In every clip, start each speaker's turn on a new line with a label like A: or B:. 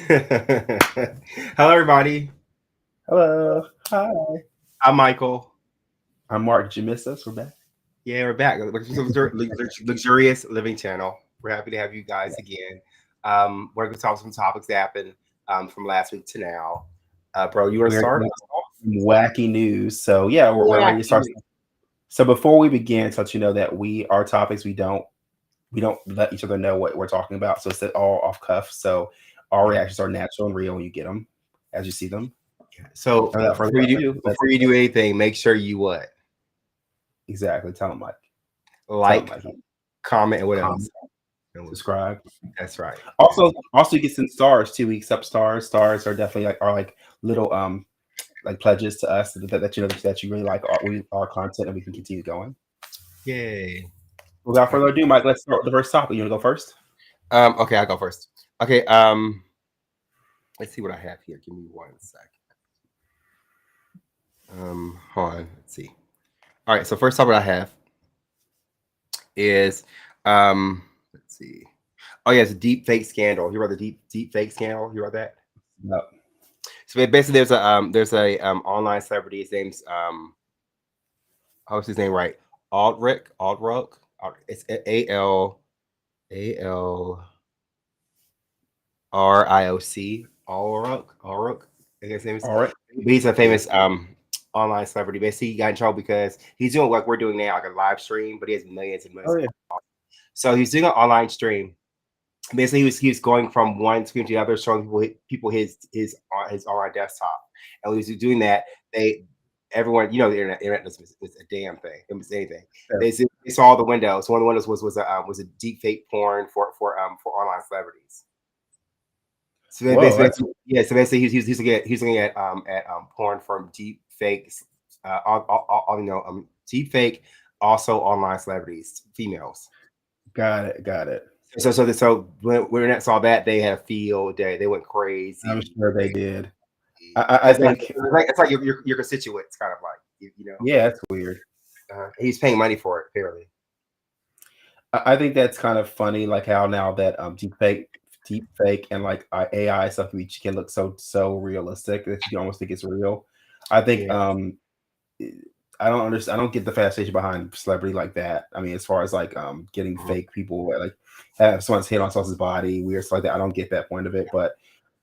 A: Hello, everybody.
B: Hello. Hi.
A: I'm Michael.
B: I'm Mark. Did you miss us? We're back.
A: Yeah, we're back. Luxurious Living Channel. We're happy to have you guys again. We're going to talk some topics that happened from last week to now. Bro, you want to
B: We're
A: start?
B: in wacky news. So yeah, we're ready to start.
A: Wacky.
B: So before we begin, to let you know that our topics we don't let each other know what we're talking about. So it's all off cuff. So our
A: Yeah.
B: reactions are natural and real when you get them as you see them.
A: So
B: Without further ado,
A: before you do anything, make sure you what?
B: exactly. Tell them Mike. Tell them
A: Like,
B: Mike.
A: comment, and what
B: Comment,
A: else?
B: subscribe.
A: That's right.
B: Also, you get some stars too. We accept stars. Stars are definitely like little like pledges to us that you know that you really like our content and we can continue going.
A: Yay.
B: Without further ado, Mike, let's start with the first topic. You want to go first?
A: Okay, I'll go first. Okay, let's see what I have here. Give me one second. Hold on. Let's see. All right. So first topic I have is let's see. Oh yeah, it's a deep fake scandal. You read the deep fake scandal? You read that?
B: No.
A: So basically, there's a online celebrity. His name's what's his name? Right, Aldrich. It's Alrioc. Aldrich. I guess his name is.
B: All right.
A: He's a famous online celebrity. Basically, he got in trouble because he's doing what we're doing now, like a live stream, but he has millions and millions
B: Oh
A: of
B: yeah.
A: followers. So he's doing an online stream. Basically, he was going from one screen to the other, showing people his online desktop. And when he was doing that, they everyone the internet is a damn thing. It was anything. They saw all the windows. One of the windows was a deep fake porn for online celebrities. So
B: Whoa. That's
A: yeah. So basically, he's looking at porn from deep fakes, deep fake, also online celebrities, females.
B: got it. Got it.
A: So when internet saw that, they had a field day. They went
B: I'm
A: crazy.
B: sure they did. I
A: It's like
B: think
A: it's like your constituents, kind of like you know.
B: yeah, that's weird.
A: He's paying money for it, apparently.
B: I think that's kind of funny, like how now that deep fake, and like AI stuff can look so realistic that you almost think it's real. I think
A: Yeah,
B: I don't understand. I don't get the fascination behind celebrity like that. I mean, as far as like getting
A: mhm.
B: fake people like have someone's hit on someone's body, weird stuff like that. I don't get that point of it. But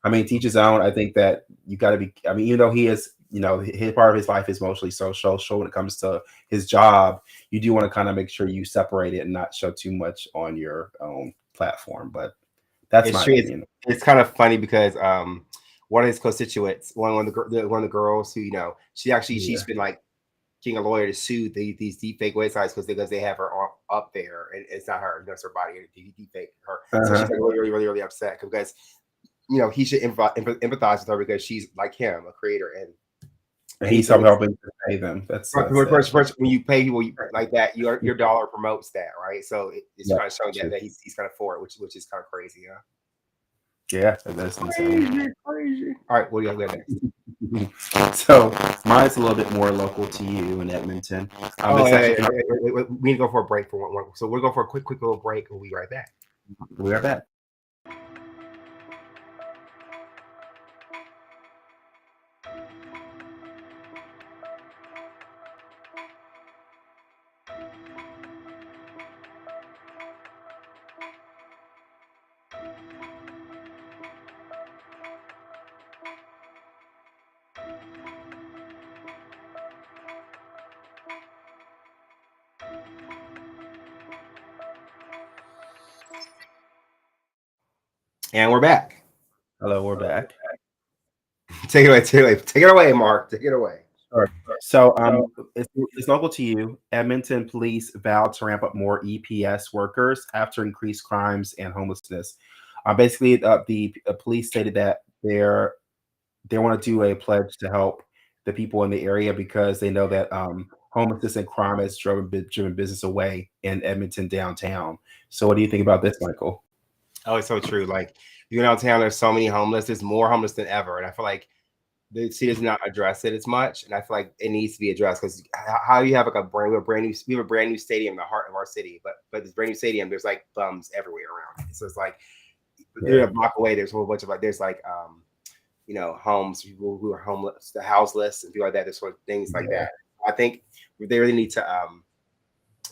B: I mean, teach his own. I think that you got to be. I mean, even though he is, his part of his life is mostly social. So when it comes to his job, you do want to kind of make sure you separate it and not show too much on your own platform. But that's
A: It's
B: my
A: true.
B: opinion.
A: It's kind of funny because one of his constituents, one of the girls who she's
B: Yeah.
A: been like getting a lawyer to sue these deep fake websites because they have her up there and it's not her, it's her body. Deep fake her, so she's
B: Uh-huh.
A: like really upset because he should empathize with her because she's like him, a creator,
B: And
A: and he
B: he's
A: feels
B: helping to pay them. That's sad.
A: first when you pay people like that, your dollar promotes that, right? So it's
B: Yeah.
A: kind of showing
B: True.
A: that he's kind of for it, which is kind of crazy, huh?
B: Yeah. That's insane.
A: Crazy. All right, what do you got next?
B: So mine's a little bit more local to you in Edmonton.
A: Oh,
B: It's actually
A: we need to go for a break for one. So we're going for a quick little break. We'll be right back.
B: we are back.
A: And we're back.
B: Hello, we're back.
A: Take it away, Mark. Take it away.
B: Sure. So it's local to you. Edmonton police vowed to ramp up more EPS workers after increased crimes and homelessness. Basically, the police stated that they want to do a pledge to help the people in the area because they know that homelessness and crime has driven business away in Edmonton downtown. So, what do you think about this, Michael?
A: Oh, it's so true. Like you know, downtown, there's so many homeless. There's more homeless than ever, and I feel like the city does not address it as much. And I feel like it needs to be addressed because how you have like we have a brand new stadium in the heart of our city, but this brand new stadium, there's like bums everywhere around it. So it's like They're a block away. There's a whole bunch of like there's like homes, people who are homeless, the houseless, and people like that. There's sort of things like
B: Yeah.
A: that. I think they really need to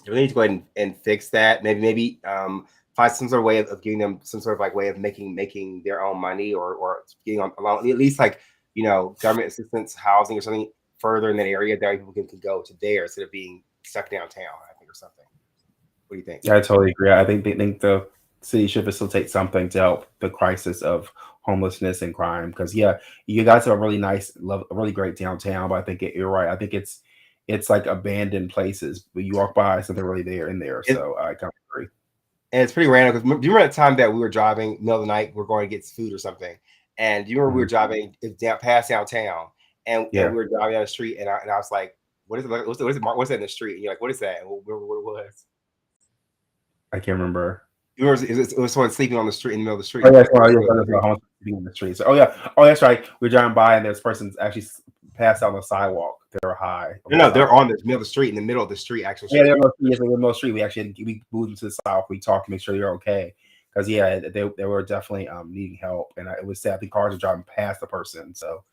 A: go ahead and fix that. Maybe find some sort of way of giving them some sort of like way of making their own money or getting on along at least like government assistance housing or something further in that area that people can go to there instead of being stuck downtown. I think or something. What do you think?
B: Yeah, I totally agree. I think the city should facilitate something to help the crisis of homelessness and crime. Because yeah, you guys have a really nice, a really great downtown. But I think you're right. I think it's like abandoned places. But you walk by, something really there in there.
A: It,
B: So I kind of agree.
A: and it's pretty random because do you remember that time that we were driving middle of the night, we're going to get food or something, and do you remember we were
B: Mhm.
A: driving down past downtown, and
B: Yeah,
A: we were driving down the street, and I was like, "What is it? What's that in the street?" And you're like, "What is that?" And we remember what it was.
B: I can't remember.
A: It was someone sleeping on the street in the middle of the street.
B: Oh
A: And I
B: yeah,
A: was like,
B: sorry, yeah, homeless people in the streets. Oh yeah, oh that's right. We're driving by and this person's actually passed out on the sidewalk. They're high on
A: no,
B: the
A: no, they're
B: sidewalk.
A: on the middle of the street, in the middle of the street, actual
B: Yeah,
A: street.
B: yes, they're in the street. We moved them to the south. We talked to make sure they're okay because yeah, they were definitely needing help, and it was sad. The cars are driving past the person. So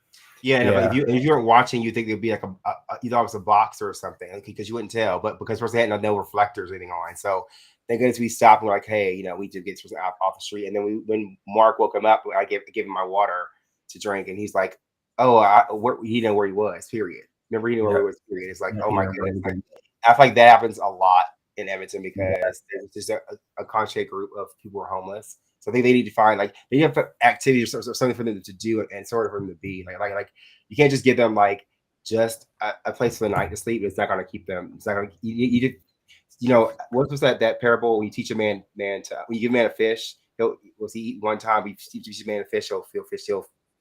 A: Yeah, and
B: yeah,
A: if you weren't watching, you think it'd be like you thought it was a boxer or something because you wouldn't tell. But because first they had no reflectors or anything on, so thank goodness we stopped and we're like, hey, we did get off the street. And then when Mark woke him up, I gave him my water to drink, and he's like, oh, he didn't know where he was. Period. Remember, he knew where
B: yeah,
A: he was. Period. It's like,
B: yeah,
A: oh my
B: yeah,
A: goodness. Like,
B: everything.
A: I feel like that happens a lot in Edmonton
B: Yeah,
A: because there's just a concentrated group of people who are homeless. So I think they need to find like they have activities or something for them to do and sort of for them to be like you can't just give them like just a place for the night to sleep. It's not going to keep them. It's not going to what was that parable when you teach a man to when you give a man a fish, he eat one time, you teach a man a fish, he'll feed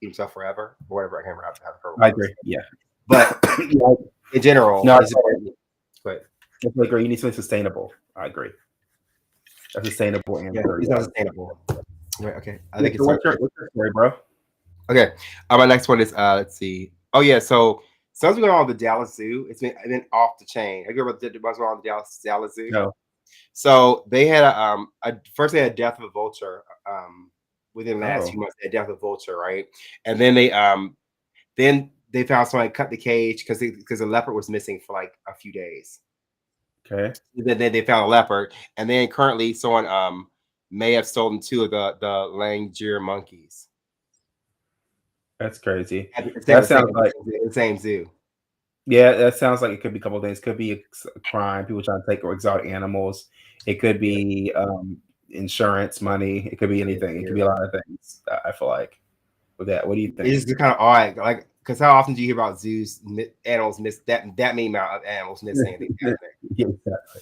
A: himself forever or whatever. I can't remember how the parable
B: I
A: goes.
B: agree. Yeah,
A: But
B: yeah,
A: in general,
B: no,
A: it's important. But
B: I totally agree. You need something sustainable. I agree. A sustainable
A: yeah,
B: answer.
A: it's
B: Yeah.
A: not sustainable. Right, okay. I
B: Yeah,
A: think
B: so
A: it's
B: what's your story, bro?
A: okay. My next one is let's see. Oh yeah, so something's going on with the Dallas Zoo. It's been off the chain. Have you ever what's going on with the Dallas Zoo?
B: No.
A: So they had first they had death of a vulture within the last
B: Oh,
A: few months. They had death of a vulture, right? And then they found somebody cut the cage because the leopard was missing for like a few days.
B: okay.
A: Then they found a leopard, and then currently someone may have stolen two of the Langier monkeys
B: That's crazy.
A: at
B: That sounds like
A: the same zoo.
B: yeah, that sounds like it could be a couple of things. Could be a crime, people trying to take exotic animals. It could
A: Yeah,
B: be insurance money. It could be
A: yeah,
B: anything. It could
A: yeah.
B: be a lot of things. I feel like with that. What do you think?
A: It's just kind of odd, like because how often do you hear about zoos animals miss that many amount of animals missing? And things happening?
B: Yeah, exactly.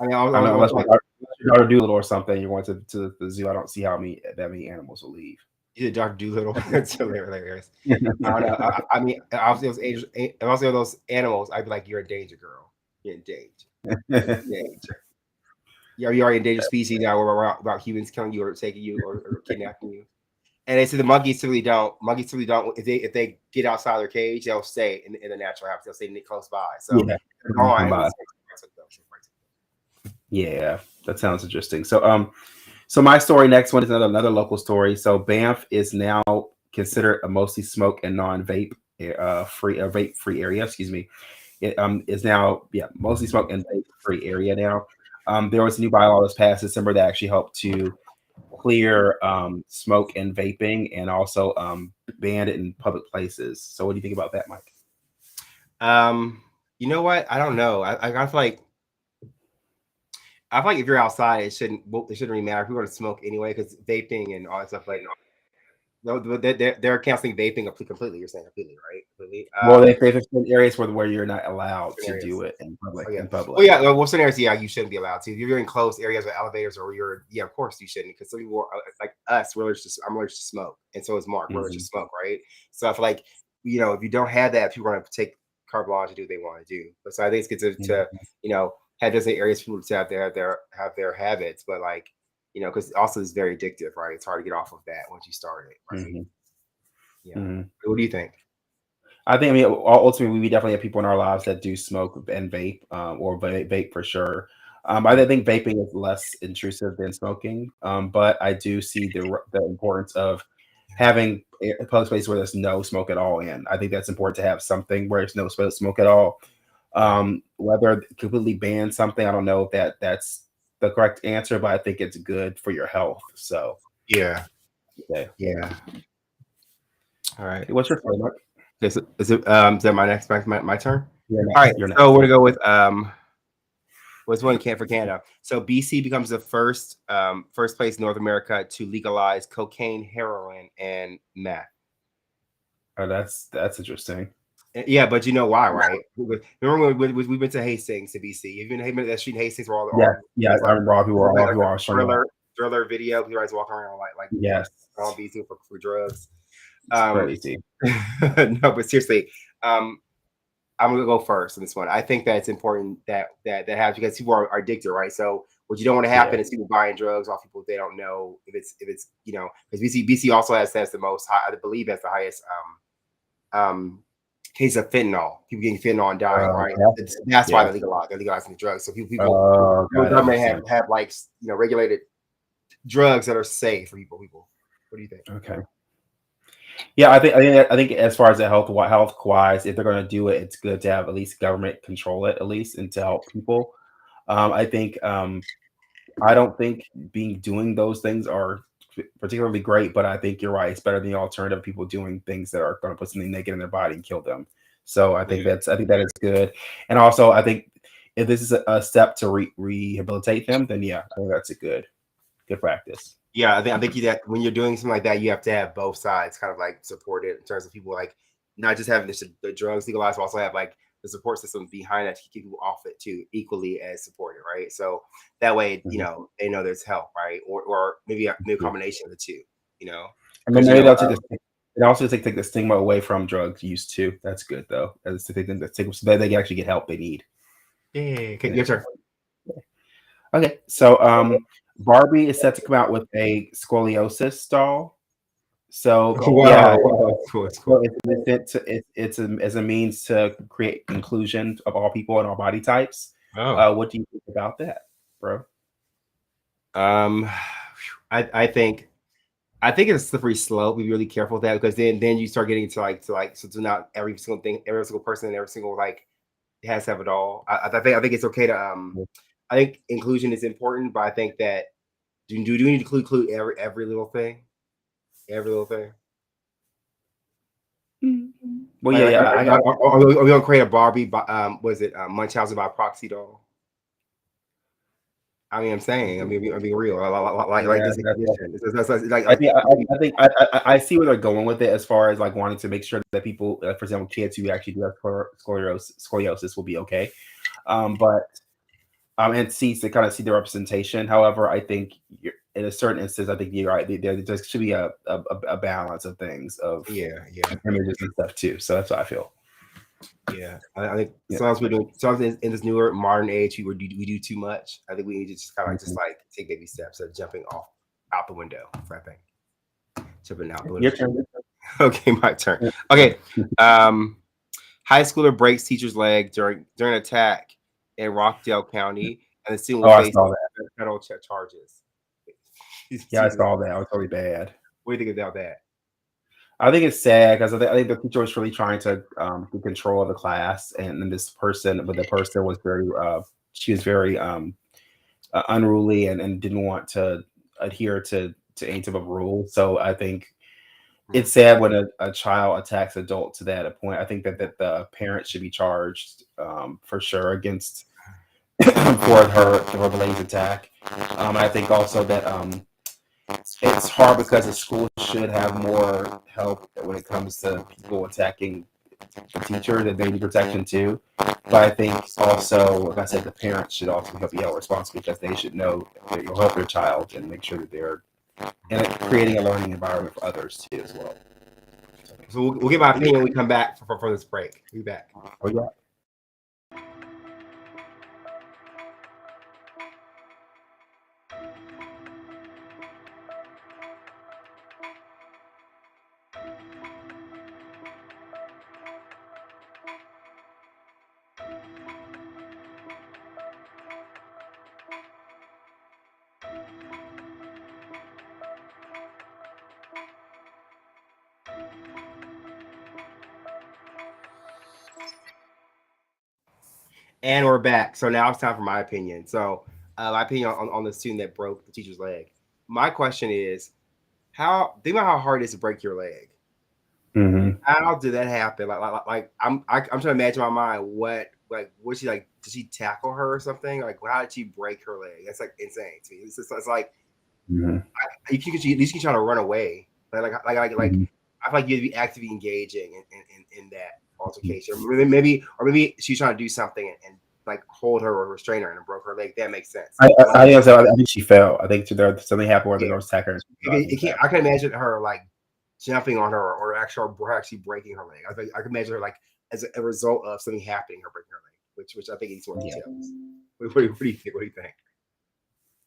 A: I mean,
B: I know
A: I was
B: unless
A: like,
B: your daughter Doolittle or something, you're going to the zoo. I don't see how that many animals will leave.
A: you did Dr. Doolittle. It's hilarious. I don't know. I mean, obviously those animals, I'd be like, you're in danger, girl. You're in danger. You're in danger. You're already endangered species now. We're about humans killing you or taking you or kidnapping you. And they say the monkeys typically don't. Monkeys typically don't. If they get outside their cage, they'll stay in the natural habitat. They'll stay close by. So
B: Yeah.
A: they're gone.
B: Come by. Yeah, that sounds interesting. So my story next one is another local story. So Banff is now considered a mostly smoke and non-vape free vape free area. Excuse me. It is now mostly smoke and vape free area now. There was a new bylaw that was passed December that actually helped to clear smoke and vaping and also ban it in public places. So what do you think about that, Mike?
A: You know what? I don't know. I feel like if you're outside, it shouldn't really matter if you're going to smoke anyway, because vaping and all that stuff no, they're canceling vaping completely. You're saying completely, right? Completely.
B: Well, there's certain areas where you're not allowed to
A: Areas.
B: do it in public.
A: Oh yeah.
B: In public.
A: Well, yeah. Well, some areas, you shouldn't be allowed to. If you're in close areas with elevators, or of course you shouldn't, because some people are like us. I'm allergic to smoke, and so is Mark. We're allergic to smoke, right? So I feel like if you don't have that, people are going to take carte blanche and do what they want to do. But so I think it's good to have different areas for people to have their habits, but like because also it's very addictive, right? It's hard to get off of that once you start it, right?
B: Mhm.
A: Yeah.
B: Mhm.
A: What do you think?
B: I think, I mean, ultimately, we definitely have people in our lives that do smoke and vape, or vape for sure. I think vaping is less intrusive than smoking, but I do see the importance of having a public space where there's no smoke at all in. I think that's important to have something where there's no smoke at all.
A: Right.
B: Whether completely ban something, I don't know if that's the correct answer, but I think it's good for your health. So,
A: Yeah.
B: okay.
A: Yeah. All right.
B: Okay, what's your story, Mark?
A: Is that my next my turn?
B: You're
A: All
B: next.
A: right.
B: You're
A: So
B: next.
A: we're gonna go with what's one can for Canada. So BC becomes the first place in North America to legalize cocaine, heroin, and meth.
B: Oh, that's interesting.
A: Yeah, but you know why, right? Remember when we went to Hastings to BC? Even that street in Hastings where
B: Yeah,
A: all
B: yeah.
A: there's
B: I
A: like
B: remember all who are showing up.
A: thriller video. People always walking around like
B: Yes,
A: on BC for drugs.
B: it's
A: Um,
B: crazy.
A: no, but seriously, um, I'm gonna go first in this one. I think that it's important that happens because people are addicted, right? So what you don't want to
B: Yeah.
A: happen is people buying drugs off people they don't know if it's because BC also has the most high, I believe has the highest case of fentanyl. People getting fentanyl and dying, right?
B: Yeah.
A: That's why
B: Yeah.
A: they're legalizing the drugs. So
B: Oh,
A: the
B: God, that
A: government
B: makes sense.
A: have like regulated drugs that are safe for people. What do you think?
B: Okay. Yeah, I think as far as the health wise, if they're going to do it, it's good to have at least government control it at least and to help people. I think I don't think doing those things are particularly great, but I think you're right. It's better than the alternative of people doing things that are going to put something negative in their body and kill them. So
A: Yeah.
B: I think that is good. And also, I think if this is a step to rehabilitate them, then yeah, I think that's a good practice.
A: Yeah, I think that when you're doing something like that, you have to have both sides kind of like support it in terms of people like not just having the drugs legalized, but also have like the support system behind it to keep people off it too, equally as supported, right? So that way,
B: Mhm.
A: they know there's help, right? Or maybe a new
B: Yeah.
A: combination of the two, you know,
B: And then
A: because
B: maybe they'll take this. It also take the stigma away from drug use too. That's good though, as to take them the stigma so that they can actually get help they need.
A: yeah, okay,
B: Yeah.
A: your turn.
B: Okay, so Barbie is set to come out with a scoliosis doll. So
A: Wow,
B: yeah,
A: wow, it's cool, it's
B: so
A: cool.
B: it's as a means to create inclusion of all people and all body types.
A: Oh,
B: What do you think about that, bro?
A: um, I think it's a slippery slope. Be really careful with that because then you start getting to not every single thing, every single person, and every single like it has to have it all. I think it's okay to I think inclusion is important, but I think that do we need to include every little thing, every little thing.
B: Well, yeah, yeah,
A: Are we gonna create a Barbie? Was it Munchausen by proxy doll? I mean, I'm saying, I'm being real. Like
B: yeah.
A: this condition.
B: I think I see where they're going with it as far as like wanting to make sure that people, for example, kids who actually do have scoliosis will be okay. But and see to kind of see the representation. However, I think in a certain instance, I think you're right. There should be a balance of things of
A: Yeah, yeah.
B: images and stuff too. So that's what I feel.
A: Yeah, I think
B: Yeah.
A: sometimes in this newer modern age, we do too much. I think we need to just kind of
B: Mhm.
A: like take baby steps of jumping off out the window. I think jumping out the window.
B: Your turn.
A: Okay, my turn. Okay, um, high schooler breaks teacher's leg during attack in Rockdale County, and the student will
B: Oh, I
A: face
B: saw that.
A: federal charges.
B: Yeah, I
A: Jesus,
B: saw that. It was really bad.
A: what do you think about that?
B: I think it's sad because I think the teacher was really trying to get control of the class, and then the person was very, she was very unruly and didn't want to adhere to any type of rule. So I think
A: Hmm.
B: it's sad when a child attacks adult to that point. I think that the parent should be charged for sure against for the lady's attack. I think also that it's hard because the school should have more help when it comes to people attacking the teacher that they need protection too. But I think also, like I said, the parents should also be held responsible because they should know that you'll help their child and make sure that they're and creating a learning environment for others too as well.
A: So we'll get my opinion when we come back for this break. We'll be back.
B: Oh yeah.
A: And we're back. So now it's time for my opinion. So my opinion on the student that broke the teacher's leg. My question is, how think about how hard it is to break your leg.
B: Hmm.
A: How did that happen? I'm trying to imagine in my mind what was she like? Did she tackle her or something? Like how did she break her leg? That's like insane to me. It's like
B: Hmm.
A: if you could at least you trying to run away.
B: Hmm.
A: I feel like you'd be actively engaging in that altercation. Or maybe she's trying to do something and like hold her or restrain her and broke her leg. That makes sense.
B: I think I think she fell. I think there something happened where the
A: Yeah,
B: nurse attacked her. And she fell. I think that.
A: I can imagine her like jumping on her or actually breaking her leg. I can imagine her like as a result of something happening, her breaking her leg, which I think needs more
B: Yeah,
A: details. What do you think? What do you think?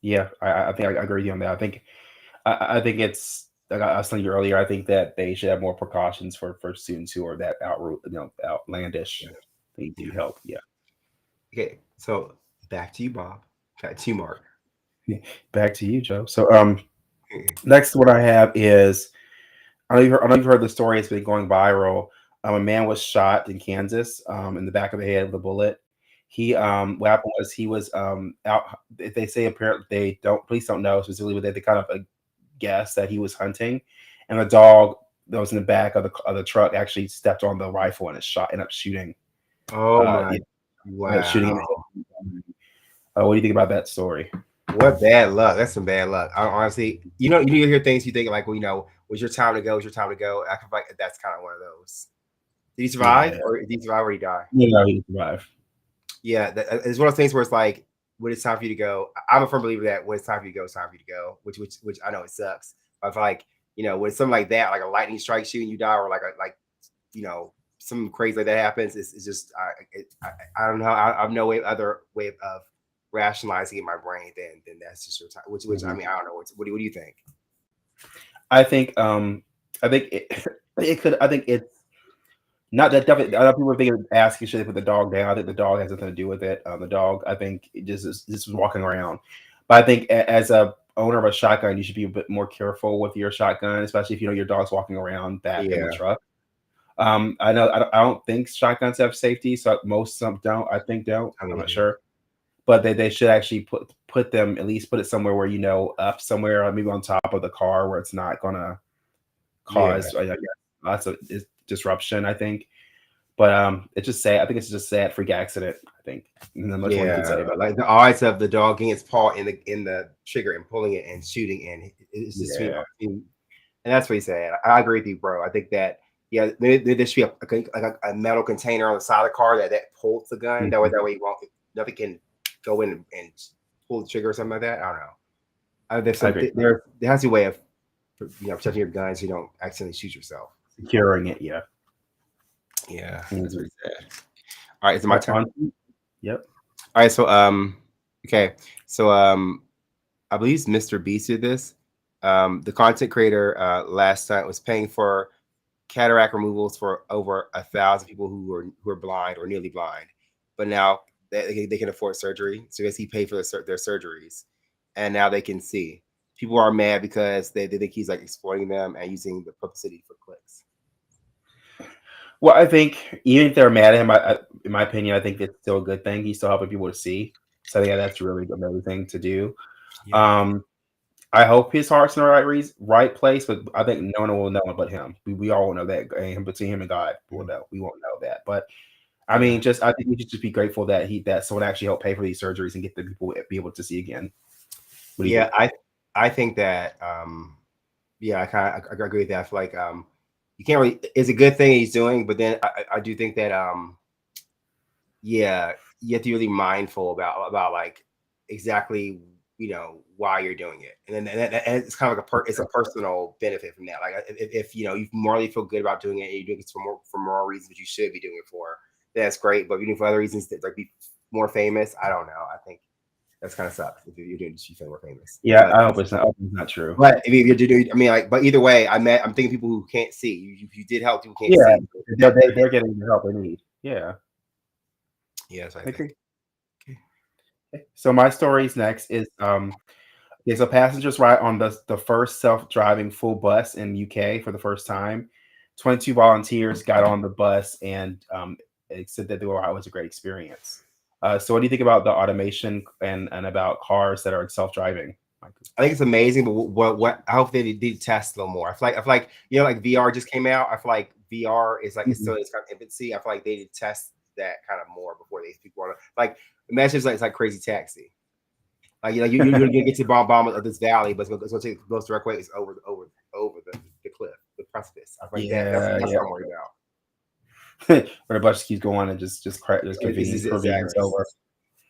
B: yeah. I think I agree with you on that. I think it's like I was telling you earlier. I think that they should have more precautions for students who are that outlandish. They do
A: Yeah.
B: help. Yeah.
A: Okay. So back to you, Bob. Back to you, Mark.
B: Back to you, Joe. So next what I have is I know you've heard the story. It's been going viral. A man was shot in Kansas in the back of the head with a bullet. What happened was he was out. They say apparently they don't police don't know specifically, but they kind of guess that he was hunting, and the dog that was in the back of the truck actually stepped on the rifle and it ended up shooting.
A: Oh my!
B: Yeah, shooting in the
A: Wow.
B: head. What do you think about that story?
A: What bad luck. That's some bad luck. Honestly, you hear things you think like, well, was your time to go? Was your time to go? I feel like that's kind of one of those. Did he survive,
B: Yeah,
A: or did he survive, or did he die?
B: he survived.
A: Yeah, it's one of those things where it's like when it's time for you to go. I'm a firm believer that when it's time for you to go, it's time for you to go. Which I know it sucks. But I feel like when something like that, like a lightning strikes you and you die, or you know something crazy like that happens, it's just I don't know. I have no other way of rationalizing in my brain than that's just your time. Which I
B: Mhm.
A: mean I don't know. What do you think?
B: I think I think it could I think it's not that definitely other people think asking should they put the dog down. I think the dog has nothing to do with it. The dog I think it just was walking around. But I think as a owner of a shotgun, you should be a bit more careful with your shotgun, especially if you know your dog's walking around back in the
A: Yeah,
B: truck. I don't think shotguns have safety, so most some don't. I think don't.
A: I
B: I'm
A: mean,
B: not sure, but they should actually put them at least put it somewhere where up somewhere, maybe on top of the car where it's not gonna
A: yeah,
B: cause lots of disruption. I think, but it's just sad. I think it's just sad freak accident. I think, and not much more you can say
A: yeah.
B: about
A: Like the odds of the dog getting its paw in the trigger and pulling it and shooting, and it's
B: it.
A: just
B: Yeah.
A: and that's what he said. I agree with you, bro. I think that maybe there should be a metal container on the side of the car that holds the gun. That way,
B: Mhm.
A: you won't nothing can go in and pull the trigger or something like that. I don't know. There's
B: I
A: some
B: agree.
A: there has to be a way of protecting your guns so you don't accidentally shoot yourself.
B: Securing it. Yeah.
A: Yeah, that's
B: Mhm.
A: what he said. All right, is it my
B: Well,
A: turn?
B: yep.
A: All right, so okay, so I believe Mr. Beast did this. The content creator last night was paying for cataract removals for over 1,000 people who are blind or nearly blind, but now they can afford surgery. So I guess he paid for their surgeries, and now they can see. People are mad because they think he's like exploiting them and using the publicity for clicks.
B: Well, I think even if they're mad at him, in my opinion, I think it's still a good thing. He's still helping people to see. So yeah, that's really another thing to do.
A: Yeah,
B: Um, I hope his heart's in the right place, but I think no one will know it but him. We all will know that, and between him and God, will
A: mm,
B: know. We won't know that. But I
A: yeah,
B: mean, I think we should just be grateful that someone actually helped pay for these surgeries and get the people to be able to see again. What do you
A: yeah.
B: think?
A: I think that yeah, I agree with that. I feel like you can't really. It's a good thing he's doing, but then I do think that yeah, you have to be really mindful about like exactly why you're doing it, and it's kind of like it's a personal benefit from that. Like if you morally feel good about doing it, and you're doing it for moral reasons, but you should be doing it for, that's great. But if you're doing it for other reasons that like be more famous, I don't know. I think that's kind of sucks if you're doing it to be more famous.
B: Yeah, I hope it's not true.
A: But if you're doing, I mean, like, but either way, I'm thinking people who can't see. You did help people who can't
B: Yeah,
A: see.
B: they're getting the help they need. Yeah,
A: Yeah, that's what I
B: I
A: think.
B: agree. So my story's next is there's a passengers ride on the first self-driving full bus in UK for the first time. 22 volunteers got on the bus and it said that it was a great experience. So what do you think about the automation and about cars that are self-driving?
A: I think it's amazing, but what I hope they do test a little more. I feel like like VR just came out. I feel like VR is like it's
B: Mhm.
A: still it's kind of infancy. I feel like they need to test that kind of more before they people want to like imagine it's like crazy taxi. Like you're gonna get to the bottom of this valley, but it's gonna take the most direct way is over the cliff, the precipice. I feel like that. That's
B: Yeah,
A: that's
B: yeah.
A: what I'm worried about.
B: Where the bus keeps going and just convenience
A: Exactly.
B: over.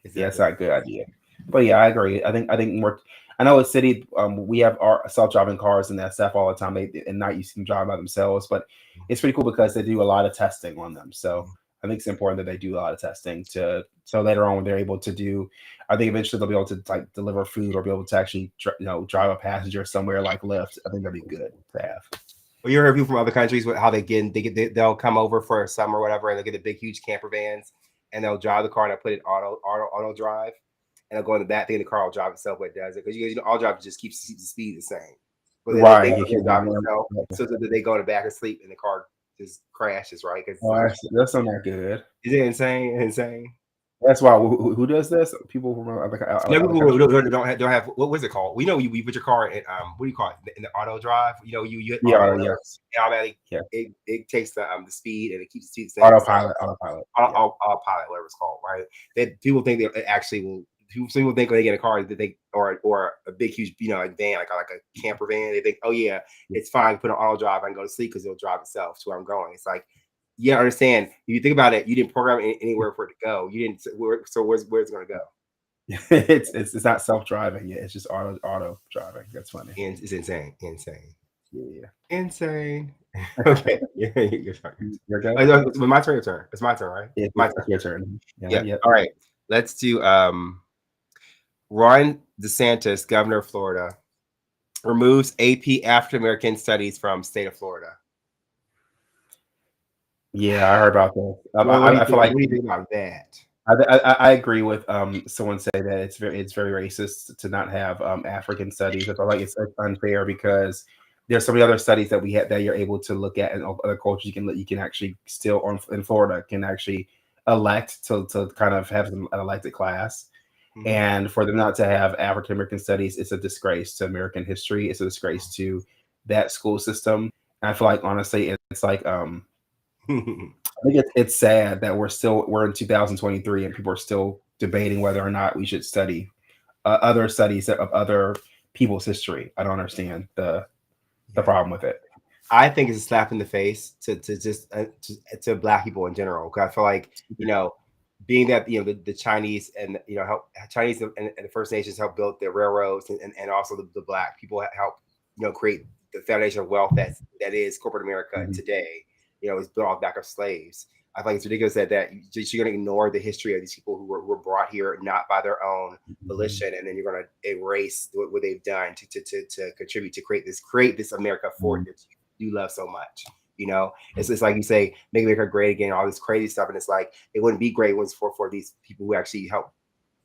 B: Yeah, it's
A: Exactly.
B: not a good idea. But yeah, I agree. I think more. I know a city. We have our self-driving cars and that stuff all the time. They and not you can drive by themselves, but it's pretty cool because they do a lot of testing on them. So I think it's important that they do a lot of testing to so later on when they're able to do. I think eventually they'll be able to like deliver food or be able to actually drive a passenger somewhere like Lyft. I think that'd be good to have.
A: Well, you heard people from other countries with how they'll come over for a summer or whatever, and they'll get the big huge camper vans, and they'll drive the car and they'll put it auto drive, and they'll go in the back thing. The car will drive itself when it does it because all drivers just keep the speed the same, but they
B: Right.
A: go to drive itself, so that they go in the back and sleep, and the car just crashes right because
B: Oh, that's not good.
A: is it insane? Insane.
B: That's why who does this? People from
A: You know,
B: other
A: people who
B: countries.
A: don't have what was it called? We know you put your car in what do you call it in the auto drive? You hit
B: Yeah,
A: auto
B: yeah,
A: and automatic
B: yeah.
A: it takes the speed and it keeps the speed the same.
B: Autopilot. Yeah.
A: Autopilot, whatever it's called, right? That people think that it actually will. Some people think when they get a car that they or a big huge like van like a camper van, they think, oh yeah, it's fine. Put on auto drive, I can go to sleep because it'll drive itself to where I'm going. It's like, yeah, understand. If you think about it, you didn't program it anywhere for it to go. You didn't. So where's it going to go?
B: It's not self-driving yet. It's just auto driving. That's funny.
A: And it's insane, insane,
B: Yeah.
A: insane. Okay, yeah, you're fine.
B: You're good.
A: It's my turn. Your turn. It's my turn, right?
B: Yeah,
A: My
B: it's
A: turn.
B: your turn. Yeah,
A: Yeah.
B: yeah.
A: All right. Let's do Ron DeSantis, governor of Florida, removes AP African American Studies from state of Florida.
B: Yeah, I heard about this.
A: What do you
B: I feel
A: think?
B: like
A: What do you think about that?
B: I agree with someone say that it's very racist to not have African studies. I feel like it's unfair because there's so many other studies that we have that you're able to look at in other cultures. You can actually still on in Florida can actually elect to kind of have an elected class.
A: Mhm.
B: And for them not to have African American studies, it's a disgrace to American history. It's a disgrace to that school system. And I feel like honestly, it's like I think it's sad that we're in 2023 and people are still debating whether or not we should study other studies of other people's history. I don't understand the
A: Yeah.
B: problem with it.
A: I think it's a slap in the face to just to black people in general. Because I feel like being that the Chinese and help Chinese and the First Nations help build the railroads and also the black people help create the foundation of wealth that is corporate America
B: Mhm.
A: today. Is built off back of slaves. I feel like it's ridiculous that you're going to ignore the history of these people who were brought here not by their own volition, and then you're going to erase what they've done to contribute to create this America for
B: Mhm.
A: that you love so much. It's just like you say, make America great again, all this crazy stuff, and it's like it wouldn't be great once for these people who actually help,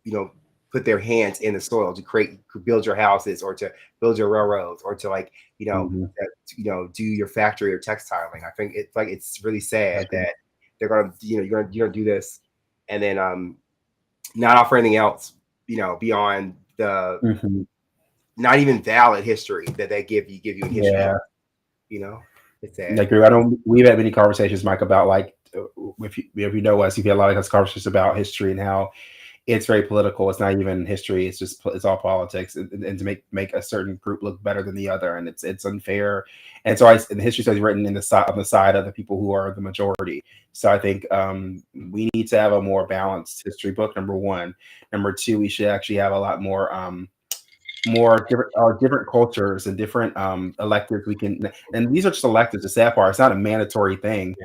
A: you know, put their hands in the soil to build your houses or to build your railroads or to
B: Mhm.
A: do your factory or textiling. I think it's really
B: I
A: sad
B: agree.
A: that they're gonna you're gonna do this and then not offer anything else beyond the
B: Mhm.
A: not even valid history that they give you in history
B: Yeah,
A: class. You know, it's sad.
B: like I know we've had many conversations, Mike, about like if you know us, you've had a lot of conversations about history and how it's very political. It's not even history. It's all politics, and to make a certain group look better than the other, and it's unfair. And so, and the history studies written in the side on the side of the people who are the majority. So I think we need to have a more balanced history book. Number one, number two, we should actually have a lot more different cultures and different electives we can, and these are just electives. The sad part, it's not a mandatory thing.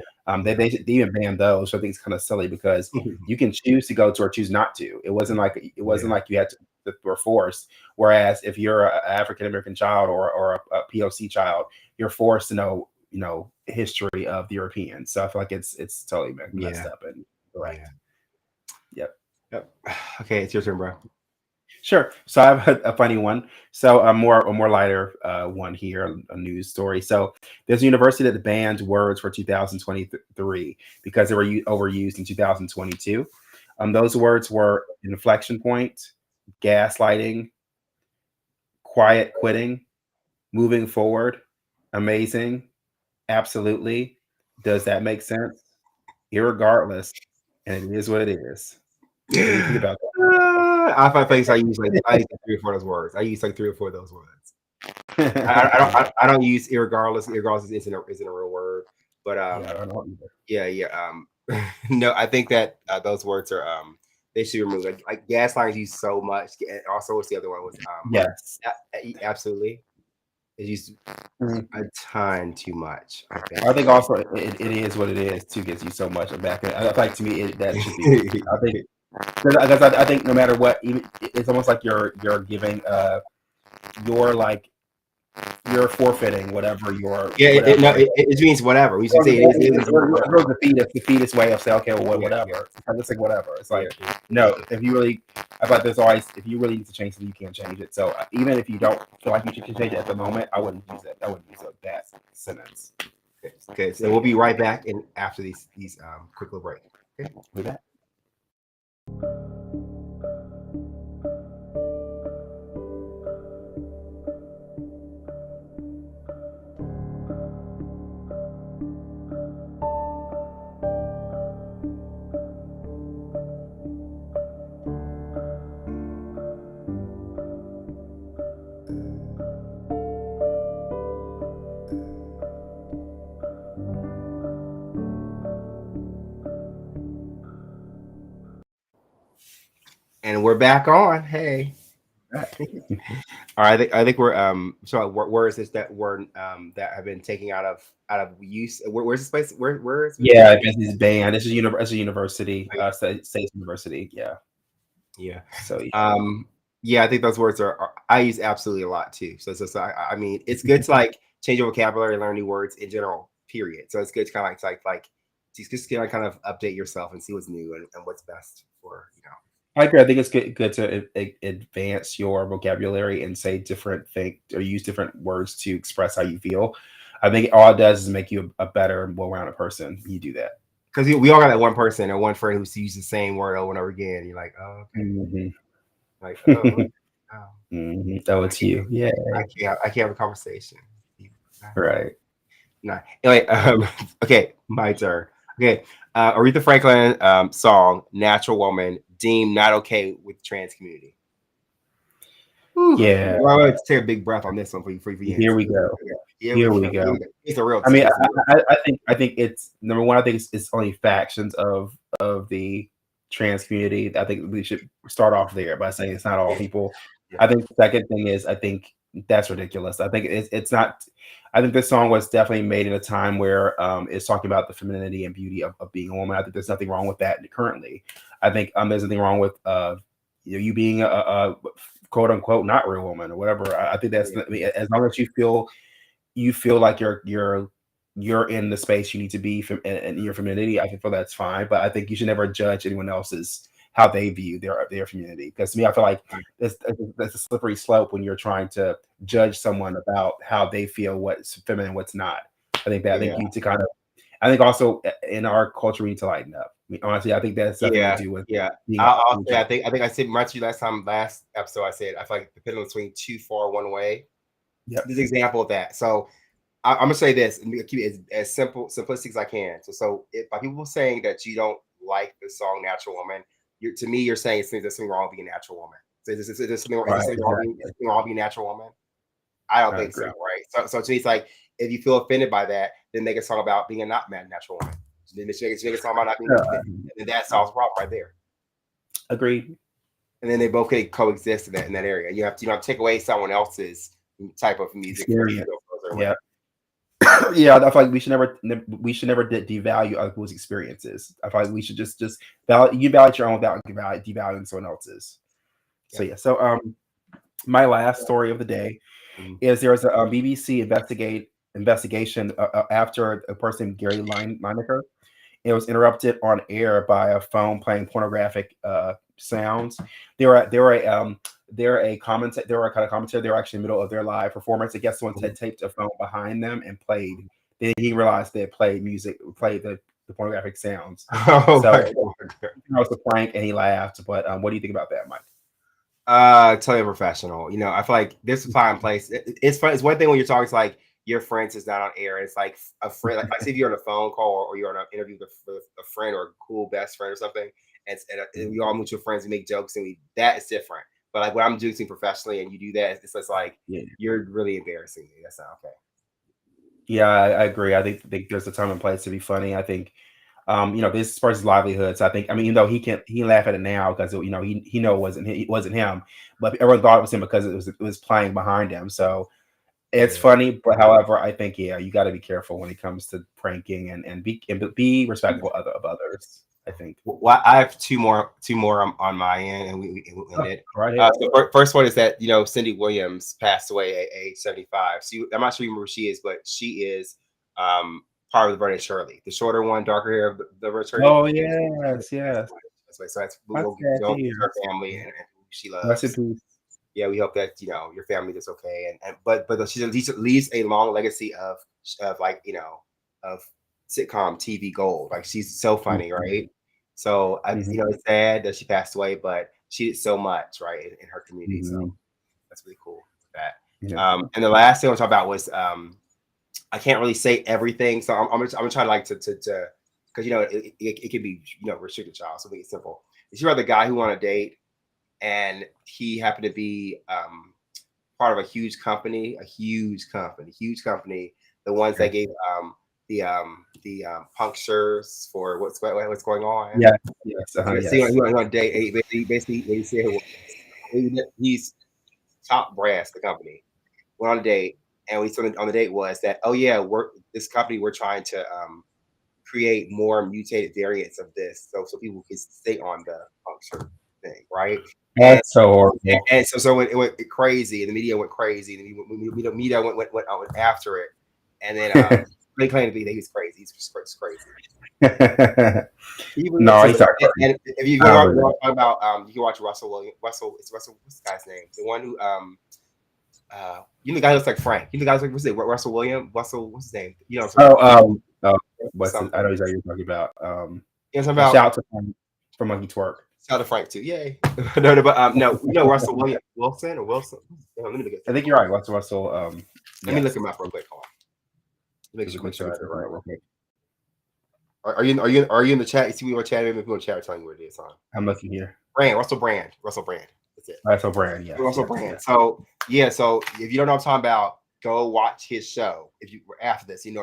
B: They even banned those, so I think it's kind of silly because
A: Yeah.
B: you can choose to go to or choose not to. It wasn't
A: Yeah.
B: like you had to were forced. Whereas if you're an African American child or a POC child, you're forced to know history of the Europeans. So I feel like it's totally messed
A: Yeah.
B: up and
A: Yeah.
B: correct. Yep.
A: Yep. Okay, it's your turn, bro.
B: Sure. So I have a funny one. So a more lighter one here, a news story. So there's a university that banned words for 2023 because they were overused in 2022. Those words were inflection point, gaslighting, quiet quitting, moving forward, amazing, absolutely. Does that make sense? Irregardless, and it is what it is. What do you think about
A: I find things I use like 3 or 4 of those words. I use like 3 or 4 of those words.
B: that?
A: I don't use irregardless. Irregardless isn't a real word, but
B: Yeah, I don't either.
A: yeah. No, I think that those words are they should be removed. Like gaslighting is used so much. And also, what's the other one? Was
B: Yes.
A: absolutely is used
B: Mhm.
A: a ton too much. I
B: I
A: think.
B: think also it is what it is too gets you so much back. I like to me that should be. I think because I think no matter what, even it's almost like you're giving your like you're forfeiting whatever your
A: Yeah, no,
B: whatever.
A: it means whatever. We should say it is whatever.
B: The fetus way of saying, okay, well,
A: Yeah, yeah,
B: whatever. I just like whatever. It's
A: yeah,
B: like, no, if you really, I thought there's always, if you really need to change something, you can't change it. So even if you don't feel like you should change it at the moment, I wouldn't use it. I wouldn't use that sentence.
A: Okay, so we'll be right back in after these quick little break. Okay.
B: With that.
A: And we're back on. Hey. All right, I think we're so where is this that word that have been taken out of use? Where's this place? Where is it?
B: Yeah, this is banned. This is it's a university, state university. Yeah.
A: Yeah.
B: So yeah.
A: Yeah, I think those words are I use absolutely a lot too. So I mean, it's good to like change your vocabulary, learn new words in general. Period. So it's good to kind of like just kind of update yourself and see what's new and what's best for you know.
B: I agree. I think it's good to advance your vocabulary and say different things or use different words to express how you feel. I think all it does is make you a better, well-rounded person. You do that.
A: Because we all got that one person or one friend who uses the same word over and over again. You're like, oh, okay.
B: Mhm.
A: Like, oh, oh.
B: Mhm. Oh, it's you. Yeah.
A: I can't have a conversation.
B: Right.
A: No. Anyway, okay, my turn. Okay, Aretha Franklin song "Natural Woman" deemed not okay with trans community. Whew.
B: Yeah.
A: Well, let's take a big breath on this one for you.
B: Here we go.
A: Here
B: Here
A: we
B: we
A: go.
B: go.
A: It's a real.
B: I mean,
A: It's a real
B: I think it's number one. I think it's only factions of the trans community. I think we should start off there by saying it's not all people.
A: Yeah.
B: I think the second thing is I think that's ridiculous. I think it's not. I think this song was definitely made in a time where it's talking about the femininity and beauty of being a woman. I think there's nothing wrong with that currently. I think there's nothing wrong with you being a quote unquote not real woman or whatever. I think that's I mean, as long as you feel like you're in the space you need to be in your femininity, I feel that's fine. But I think you should never judge anyone else's how they view their femininity. Because to me, I feel like that's a slippery slope when you're trying to judge someone about how they feel what's feminine, what's not. I think you need to kind of. I think also in our culture we need to lighten up. I mean, honestly, I think that's something to do with being.
A: I'll say I think I said much to you last episode. I said I feel like the pendulum swing too far one way.
B: Yep.
A: This is an example of that. So I'm gonna say this and keep it as simplistic as I can. So if by people saying that you don't like the song "Natural Woman," to me you're saying there's something wrong with being a natural woman. So is there something wrong being a natural woman? I don't think so, right? So to me, it's like if you feel offended by that, then make a song about being a not natural woman. Then make a song about not being, and that solves the problem right there.
B: Agreed.
A: And then they both can coexist in that area. You have to take away someone else's type of music.
B: Yeah. Yeah, I feel like we should never devalue other people's experiences. I feel like we should just validate your own without devaluing someone else's. So yeah. So my last story of the day is there was a BBC investigation after a person Gary Lineker. It was interrupted on air by a phone playing pornographic sounds. They were a commentator. They were a kind of commentator. They were actually in the middle of their live performance. I guess someone had taped a phone behind them and played. Then he realized they had played music, played the the pornographic sounds.
A: Oh
B: So
A: my
B: it
A: god.
B: was a prank, and he laughed. But what do you think about that, Mike?
A: Totally professional. You know, I feel like there's a time and place. It's fun. It's one thing when you're talking to like your friends is not on air. It's like a friend. Like I see if you're on a phone call or you're on an interview with a friend or a cool best friend or something, and we all mutual friends and make jokes and that is different. But like when I'm doing something professionally and you do that, it's just like
B: Yeah.
A: you're really embarrassing me. That's not okay.
B: Yeah, I agree. I think there's a time and place to be funny. I think, this person's livelihood. So I think, I mean, he can laugh at it now because he know it wasn't him, but everyone thought it was him because it was playing behind him. So it's
A: Yeah.
B: funny, but however, I think you got to be careful when it comes to pranking and be respectful of others. I think.
A: Well, I have two more on my end, and we end
B: Oh,
A: it.
B: right ahead.
A: So first one is that Cindy Williams passed away at age 75. So I'm not sure you remember who she is, but she is part of the Vernon Shirley, the shorter one, darker hair of the Vernon Shirley.
B: Oh yes, yes.
A: So that's
B: That's
A: we'll
B: sad to
A: don't
B: hear.
A: her family and who she
B: Rest in
A: loves.
B: peace.
A: Yeah, we hope that your family is okay, but she leaves a long legacy of like of sitcom TV gold. Like she's so funny,
B: Mhm,
A: right? So
B: mhm,
A: it's sad that she passed away, but she did so much right in her community. So
B: mhm.
A: that's really cool with that.
B: Yeah.
A: And the last thing I want to talk about was I can't really say everything, so I'm gonna try like to because it can be restricted, child. So make it simple. If you are the guy who on a date and he happened to be part of a huge company, the ones that
B: Okay.
A: gave punctures for what's going on.
B: Yeah. Yes.
A: So
B: Yes.
A: he went on a date. And basically, what he said was he's top brass the company. Went on a date, and what he said on the date was that, oh yeah, we're trying to create more mutated variants of this, so people can stay on the puncture thing, right? And
B: That's so horrible.
A: and so it went crazy, and the media went crazy, and the media went after it, and then they claimed to be that he's crazy. He's just crazy. Can you believe it?
B: No,
A: So,
B: he's not crazy.
A: and if you
B: I
A: go
B: don't
A: talk
B: believe
A: about you can watch Russell Williams. It's Russell. What's the guy's name? The one who the guy who looks like Frank. You know the guy who's like what's it? Russell Williams. Russell. What's his name? You know what I'm
B: it.
A: talking about?
B: What's it? I
A: Something.
B: know exactly what you're talking about.
A: You know what I'm talking
B: A
A: about?
B: shout out to from Monkey Twerk.
A: Shout out to Frank too. Yay. No, but no, Russell Wilson or Wilson. Let me look at
B: I
A: him.
B: think you're right. What's Russell?
A: Let me look
B: Yes.
A: him up real quick. Hold on. Make
B: Just
A: sure.
B: make sure I
A: Make sure
B: open
A: right.
B: it real quick.
A: Are you in the chat? You see me on chat. Maybe people in the chat are telling you what it is, huh?
B: I'm looking here.
A: Russell Brand. That's it.
B: Russell Brand. Yes.
A: Russell
B: Yes,
A: Brand.
B: yes.
A: So if you don't know what I'm talking about, go watch his show. If you were after this, he'll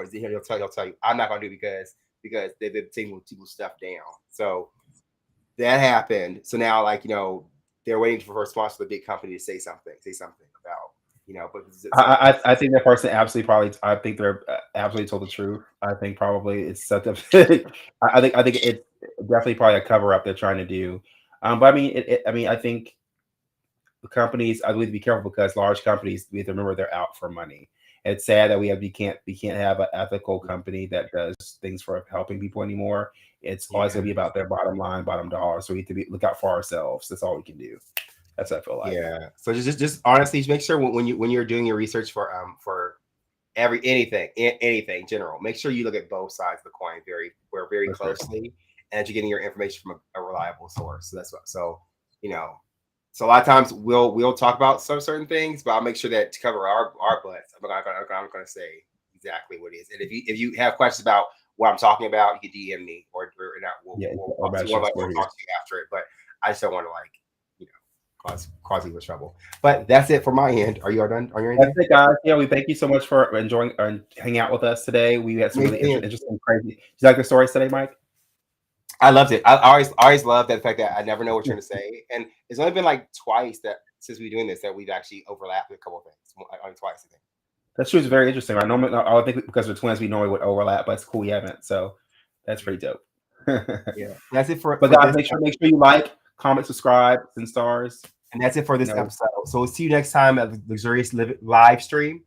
A: tell you. I'm not gonna do it because they're taking people's stuff down. So that happened. So now they're waiting for a response from the big company to say something about but so
B: I think that person absolutely probably. I think they're absolutely told the truth. I think probably it's such a. I think it's definitely probably a cover up they're trying to do. But I mean, I think the companies. I need to be careful because large companies. We have to remember they're out for money. It's sad that we can't have an ethical company that does things for helping people anymore. It's always
A: yeah.
B: going to be about their bottom line, bottom dollar. So we have to look out for ourselves. That's all we can do. That's what I feel like.
A: Yeah. So just honestly, just make sure when you're doing your research for anything in general, make sure you look at both sides of the coin very
B: For sure.
A: closely, and that you're getting your information from a reliable source. So that's what. So you know, so a lot of times we'll talk about some certain things, but I'll make sure that to cover our butts, I'm not gonna say exactly what it is. And if you have questions about what I'm talking about, you can DM me or not.
B: Yeah.
A: We'll
B: Or
A: obviously
B: we're
A: we'll
B: here.
A: talk to you after it, but I just don't want to you know cause people trouble. But that's it for my end. Are you all done? Are you
B: That's
A: anything?
B: it, guys. Yeah, we thank you so much for enjoying and hanging out with us today. We had some really
A: Anything?
B: interesting, crazy. Did you like the stories today, Mike?
A: I loved it. I always love that fact that I never know what you're gonna say, and it's only been like twice that since we're doing this that we've actually overlapped with a couple of things. Only twice, I think.
B: That's true. It's very interesting. I would think because we're twins, we normally would overlap, but it's cool we haven't. So that's pretty dope.
A: Yeah, that's it
B: But
A: for
B: guys,
A: this,
B: make sure you like, comment, subscribe, and stars.
A: and that's it for
B: You
A: this
B: know,
A: episode. So we'll see you next time at the Luxurious live stream.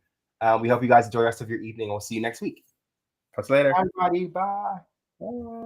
A: We hope you guys enjoy the rest of your evening. We'll see you next week.
B: talk to you later.
A: Bye, everybody. Bye.
B: Bye.